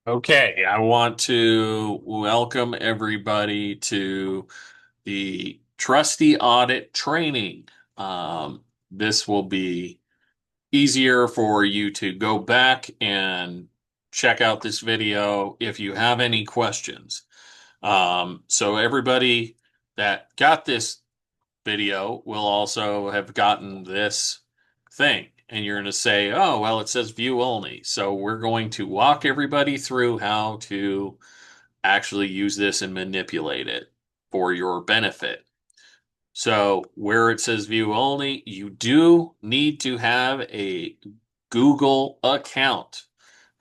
Okay, I want to welcome everybody to the Trustee Audit Training. This will be easier for you to go back and check out this video if you have any questions. So everybody that got this video will also have gotten this thing. And you're going to say, oh, well, it says view only. So we're going to walk everybody through how to actually use this and manipulate it for your benefit. So where it says view only, you do need to have a Google account.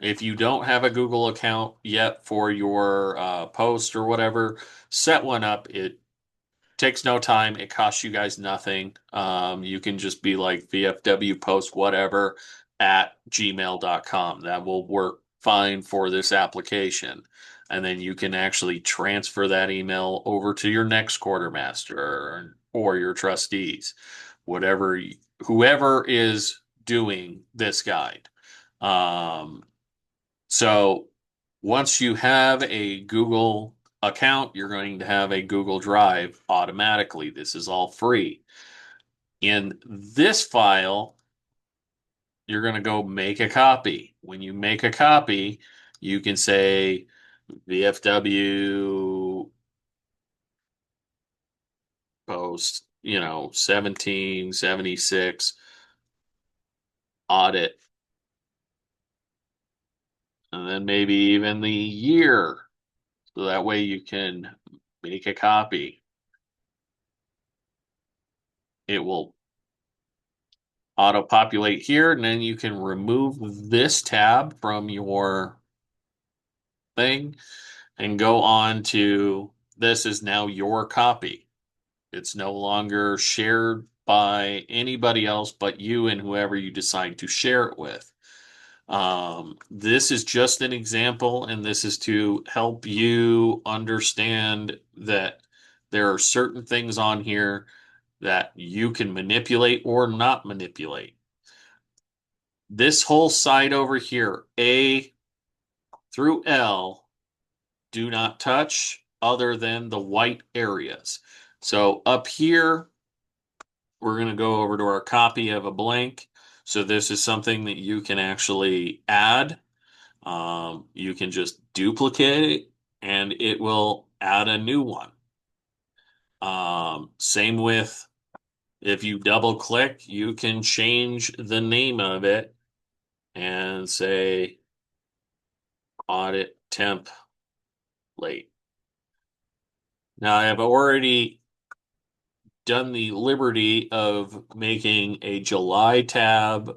If you don't have a Google account yet for your post or whatever, set one up. It takes no time. It costs you guys nothing. You can just be like VFW post whatever at gmail.com. That will work fine for this application. And then you can actually transfer that email over to your next quartermaster or your trustees, whatever, whoever is doing this guide. Um, so once you have a Google account, you're going to have a Google Drive automatically. This is all free. In this file, you're going to go make a copy. When you make a copy, you can say VFW post, 1776 audit, and then maybe even the year. So that way you can make a copy. It will auto-populate here, and then you can remove this tab from your thing and go on to this is now your copy. It's no longer shared by anybody else but you and whoever you decide to share it with. This is just an example, and this is to help you understand that there are certain things on here that you can manipulate or not manipulate. This whole side over here, A through L, do not touch other than the white areas. So up here, we're going to go over to our copy of a blank. So this is something that you can actually add. You can just duplicate it and it will add a new one. Same with if you double click, you can change the name of it and say audit template. Now, I have already done the liberty of making a July tab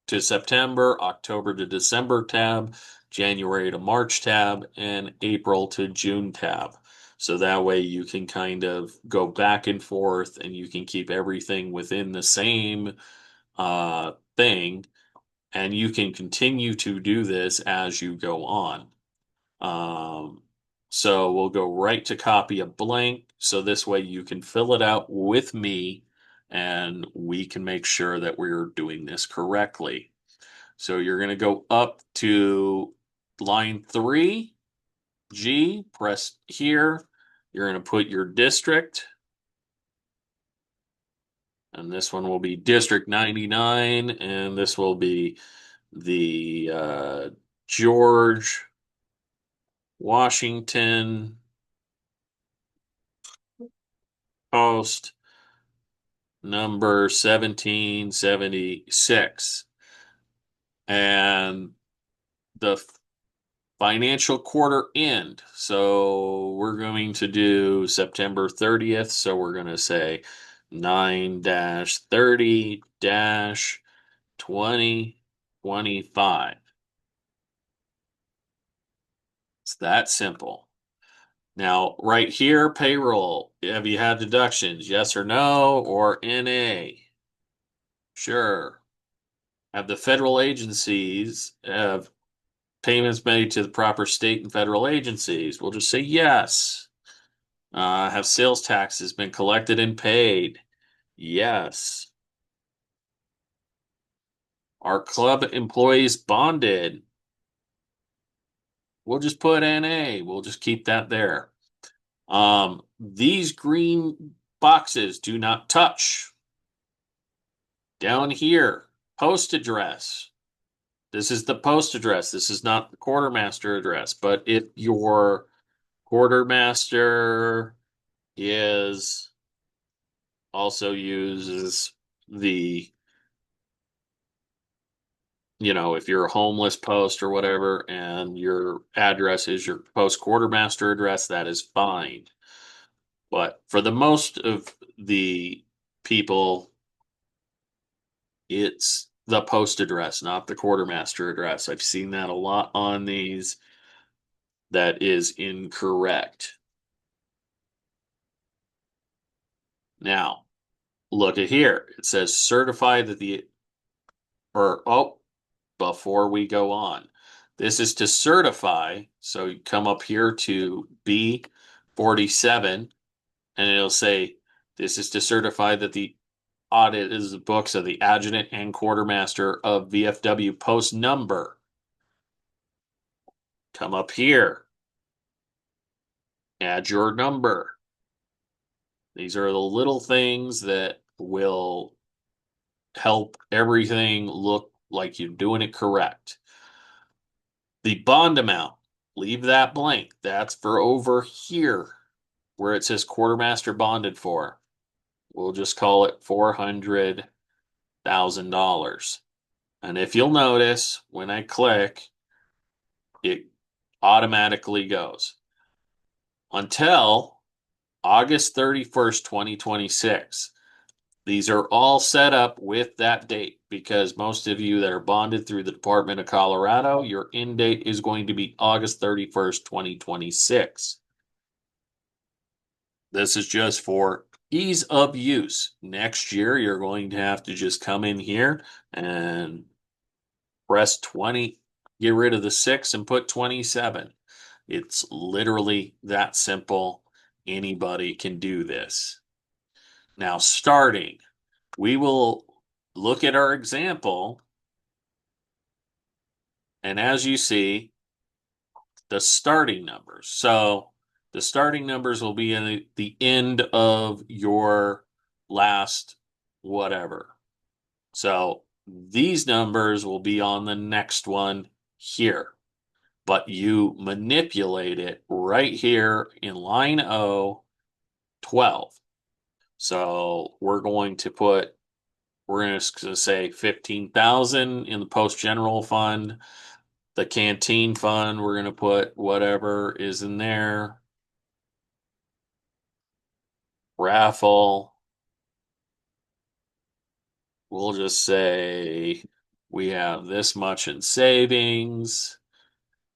to September, October to December tab, January to March tab, and April to June tab. So that way you can kind of go back and forth and you can keep everything within the same thing. And you can continue to do this as you go on. Um, so we'll go right to copy a blank. So this way you can fill it out with me and we can make sure that we're doing this correctly. So you're going to go up to line 3, G, press here. You're going to put your district. And this one will be District 99. And this will be the George Washington Post number 1776. And the financial quarter end. So we're going to do September 30th. So we're going to say 9-30 2025. It's that simple. Now, right here, payroll. Have you had deductions? Yes or no, or NA? Sure. Have the federal agencies have payments made to the proper state and federal agencies? We'll just say yes. Have sales taxes been collected and paid? Yes. Are club employees bonded? We'll just put NA. We'll just keep that there. These green boxes do not touch. Down here, post address. This is the post address. This is not the quartermaster address. But if your quartermaster is also uses the, if you're a homeless post or whatever, and your address is your post quartermaster address, that is fine. But for the most of the people, it's the post address, not the quartermaster address. I've seen that a lot on these. That is incorrect. Now, look at here. It says certify that before we go on, this is to certify. So you come up here to B47 and it'll say, this is to certify that the audit is the books of the adjutant and quartermaster of VFW post number. Come up here, add your number. These are the little things that will help everything look like you're doing it correct. The bond amount, leave that blank. That's for over here where it says quartermaster bonded for. We'll just call it $400,000. And if you'll notice, when I click, it automatically goes until August 31st, 2026. These are all set up with that date because most of you that are bonded through the Department of Colorado, your end date is going to be August 31st, 2026. This is just for ease of use. Next year, you're going to have to just come in here and press 20, get rid of the 6 and put 27. It's literally that simple. Anybody can do this. Now, starting, we will look at our example. And as you see, the starting numbers. So the starting numbers will be in the end of your last whatever. So these numbers will be on the next one here. But you manipulate it right here in line O, 12. So we're going to say 15,000 in the post general fund. The canteen fund, we're going to put whatever is in there. Raffle, we'll just say we have this much in savings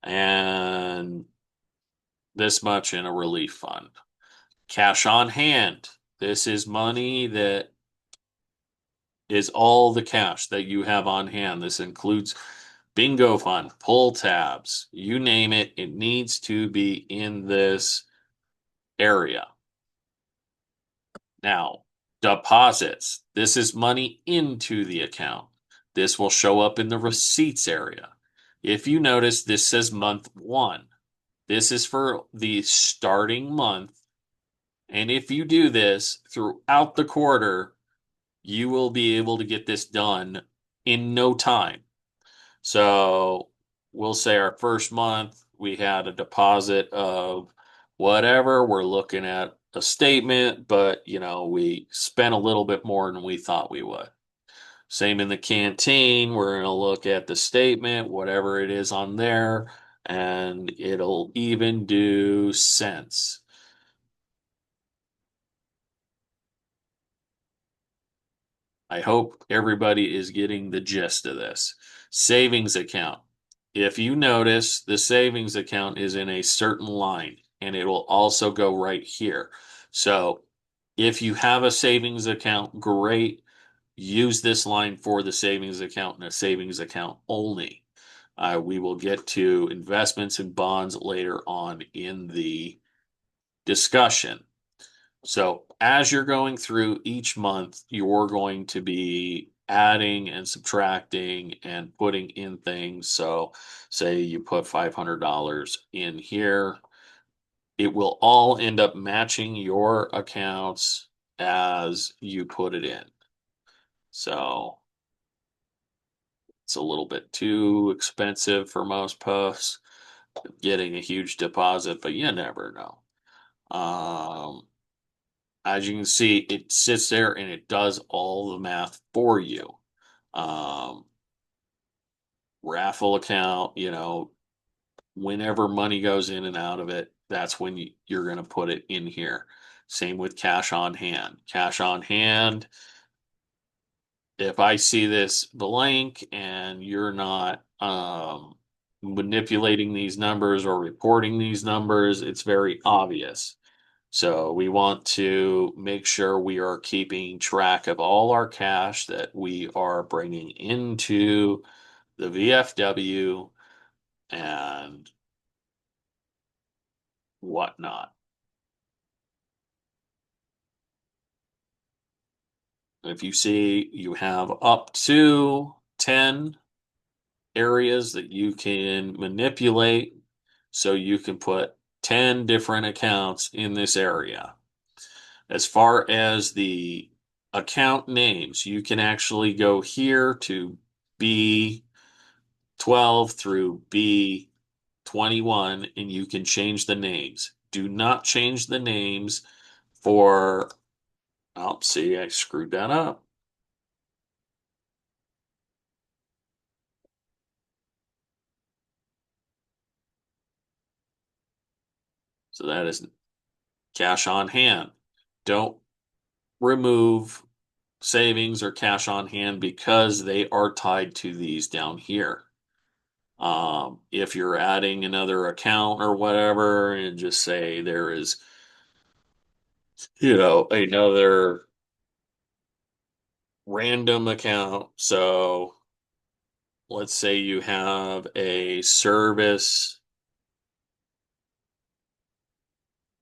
and this much in a relief fund. Cash on hand. This is money that is all the cash that you have on hand. This includes bingo fund, pull tabs, you name it. It needs to be in this area. Now, deposits. This is money into the account. This will show up in the receipts area. If you notice, this says month 1. This is for the starting month. And if you do this throughout the quarter, you will be able to get this done in no time. So we'll say our first month, we had a deposit of whatever. We're looking at a statement, but we spent a little bit more than we thought we would. Same in the canteen. We're going to look at the statement, whatever it is on there, and it'll even do cents. I hope everybody is getting the gist of this. Savings account. If you notice, the savings account is in a certain line, and it will also go right here. So if you have a savings account, great. Use this line for the savings account and a savings account only. We will get to investments and bonds later on in the discussion. So as you're going through each month, you're going to be adding and subtracting and putting in things. So say you put $500 in here, it will all end up matching your accounts as you put it in. So it's a little bit too expensive for most posts, getting a huge deposit, but you never know. As you can see, it sits there and it does all the math for you. Um, Raffle account, whenever money goes in and out of it, that's when you're going to put it in here. Same with cash on hand. Cash on hand, if I see this blank and you're not manipulating these numbers or reporting these numbers, it's very obvious. So we want to make sure we are keeping track of all our cash that we are bringing into the VFW and whatnot. If you see you have up to 10 areas that you can manipulate, so you can put 10 different accounts in this area. As far as the account names, you can actually go here to B12 through B21 and you can change the names. Do not change the names for, oh, see, I screwed that up. So that is cash on hand. Don't remove savings or cash on hand because they are tied to these down here. If you're adding another account or whatever, and just say there is, another random account. So let's say you have a service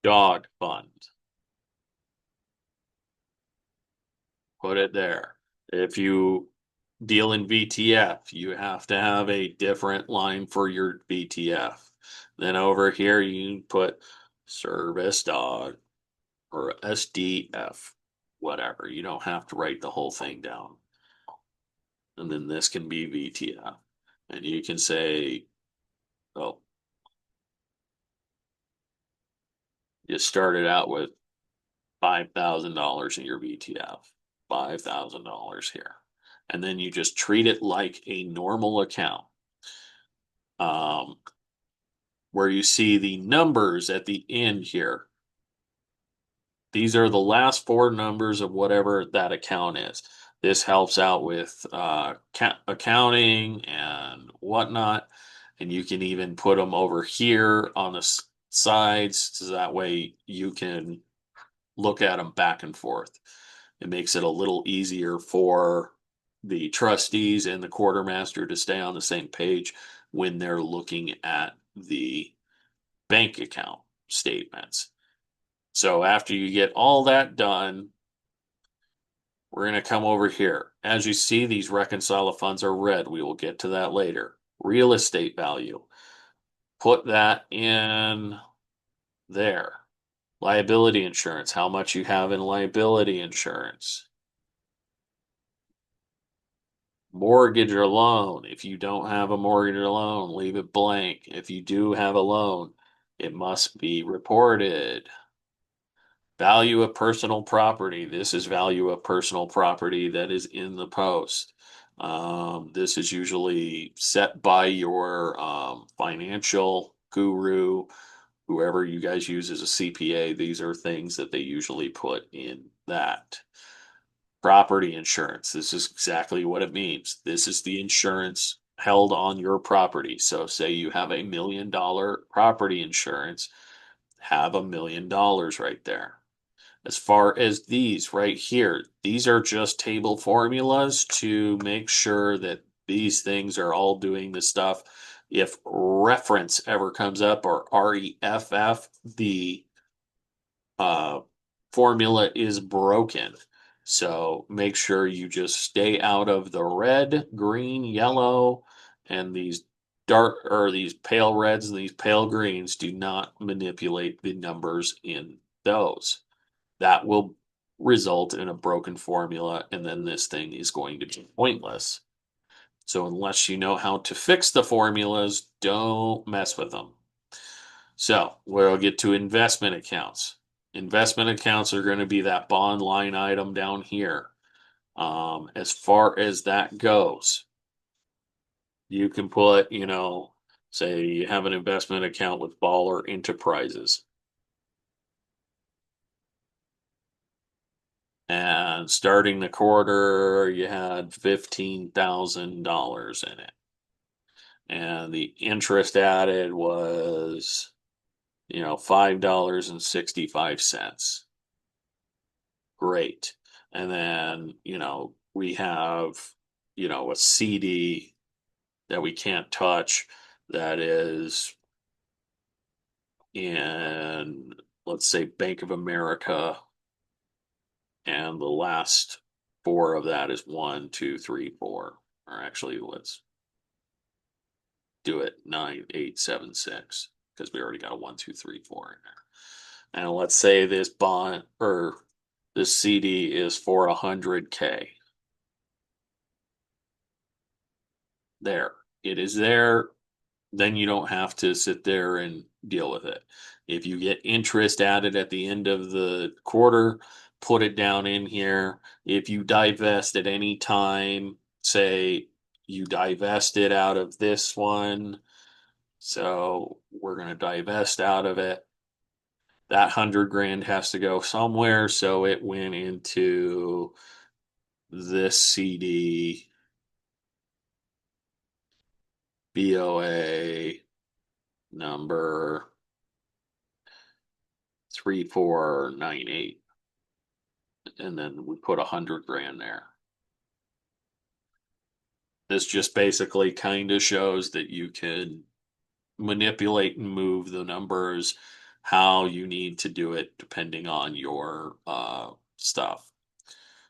dog fund, put it there. If you deal in VTF, you have to have a different line for your VTF. Then over here, you can put service dog or SDF, whatever. You don't have to write the whole thing down. And then this can be VTF. And you can say, oh, you started out with $5,000 in your VTF, $5,000 here. And then you just treat it like a normal account. Um, where you see the numbers at the end here. These are the last four numbers of whatever that account is. This helps out with accounting and whatnot. And you can even put them over here on the sides so that way you can look at them back and forth. It makes it a little easier for the trustees and the quartermaster to stay on the same page when they're looking at the bank account statements. So after you get all that done, we're going to come over here. As you see, these reconcile of funds are red. We will get to that later. Real estate value. Put that in there. Liability insurance. How much you have in liability insurance. Mortgage or loan. If you don't have a mortgage or loan, leave it blank. If you do have a loan, it must be reported. Value of personal property. This is value of personal property that is in the post. This is usually set by your financial guru, whoever you guys use as a CPA. These are things that they usually put in that. Property insurance. This is exactly what it means. This is the insurance held on your property. So, say you have $1 million property insurance, have $1 million right there. As far as these right here, these are just table formulas to make sure that these things are all doing the stuff. If reference ever comes up or REFF, the uh, formula is broken. So make sure you just stay out of the red, green, yellow, and these dark or these pale reds and these pale greens. Do not manipulate the numbers in those. That will result in a broken formula, and then this thing is going to be pointless. So unless you know how to fix the formulas, don't mess with them. So we'll get to investment accounts. Investment accounts are going to be that bond line item down here. As far as that goes, you can put, say you have an investment account with Baller Enterprises. And starting the quarter, you had $15,000 in it. And the interest added was, $5.65. Great. And then, we have, a CD that we can't touch that is in, let's say, Bank of America. And the last four of that is 1, 2, 3, 4. Or actually, let's do it 9876 because we already got a 1, 2, 3, 4 in there. And let's say this bond or this CD is for 100K. There, it is there. Then you don't have to sit there and deal with it. If you get interest added at the end of the quarter, put it down in here. If you divest at any time, say you divested out of this one, so we're going to divest out of it. That 100 grand has to go somewhere, so it went into this CD, BOA number 3498, and then we put 100 grand there. This just basically kind of shows that you can manipulate and move the numbers how you need to do it depending on your stuff.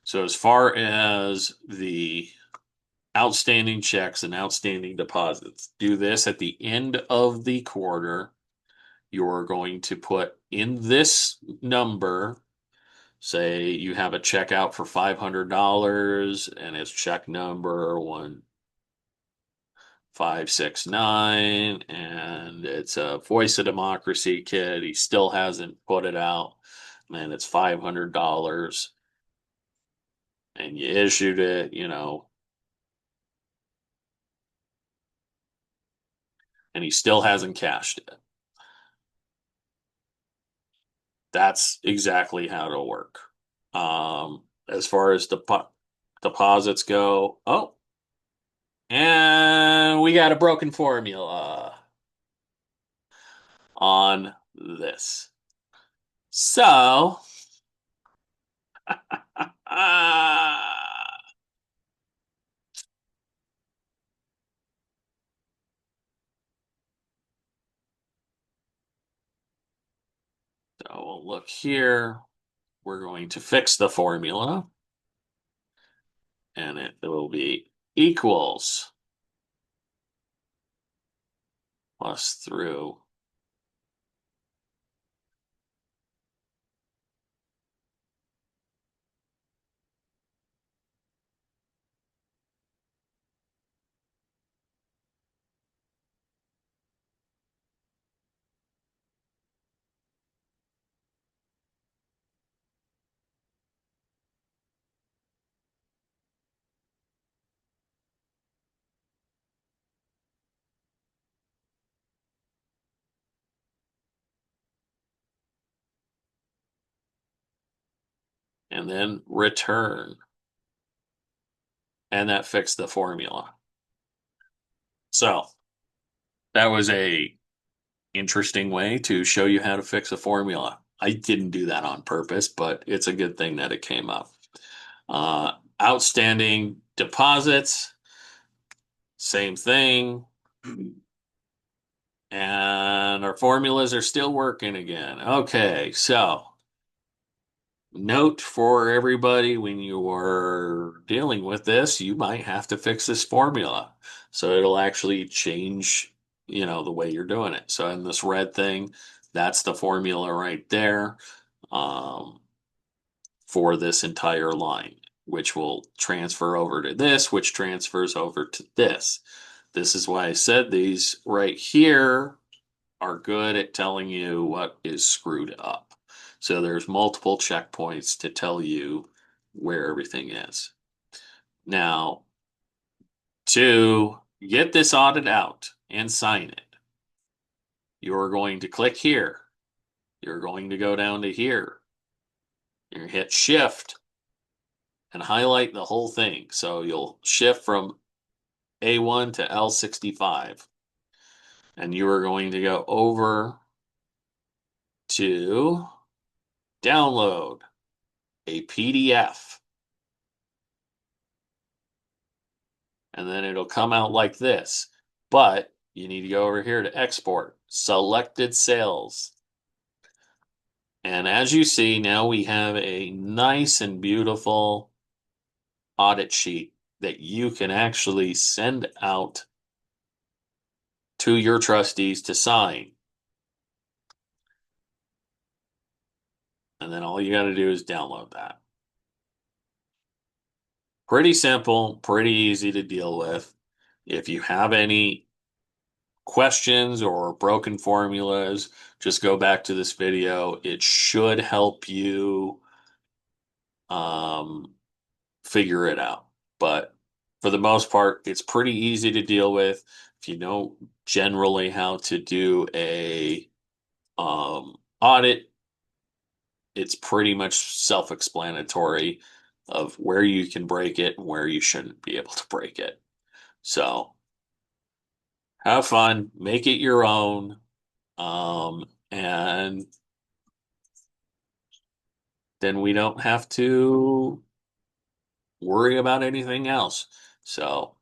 So as far as the outstanding checks and outstanding deposits, do this at the end of the quarter. You're going to put in this number, say you have a check out for $500 and it's check number 1569, and it's a Voice of Democracy kid. He still hasn't put it out, and it's $500, and you issued it, and he still hasn't cashed it. That's exactly how it'll work. As far as deposits go, oh, and we got a broken formula on this. So, so we'll look here. We're going to fix the formula, and it will be equals plus through and then return. And that fixed the formula. So that was a interesting way to show you how to fix a formula. I didn't do that on purpose, but it's a good thing that it came up. Outstanding deposits, same thing. And our formulas are still working again. Okay, so Note for everybody, when you are dealing with this, you might have to fix this formula. So it'll actually change, the way you're doing it. So in this red thing, that's the formula right there, um, for this entire line, which will transfer over to this, which transfers over to this. This is why I said these right here are good at telling you what is screwed up. So there's multiple checkpoints to tell you where everything is. Now, to get this audit out and sign it, you're going to click here. You're going to go down to here. You're going to hit shift and highlight the whole thing. So you'll shift from A1 to L65. And you are going to go over to download a PDF. And then it'll come out like this. But you need to go over here to export, selected sales. And as you see, now we have a nice and beautiful audit sheet that you can actually send out to your trustees to sign. And then all you got to do is download that. Pretty simple, pretty easy to deal with. If you have any questions or broken formulas, just go back to this video. It should help you um, figure it out. But for the most part, it's pretty easy to deal with. If you know generally how to do a audit, it's pretty much self-explanatory of where you can break it and where you shouldn't be able to break it. So have fun, make it your own, and then we don't have to worry about anything else. So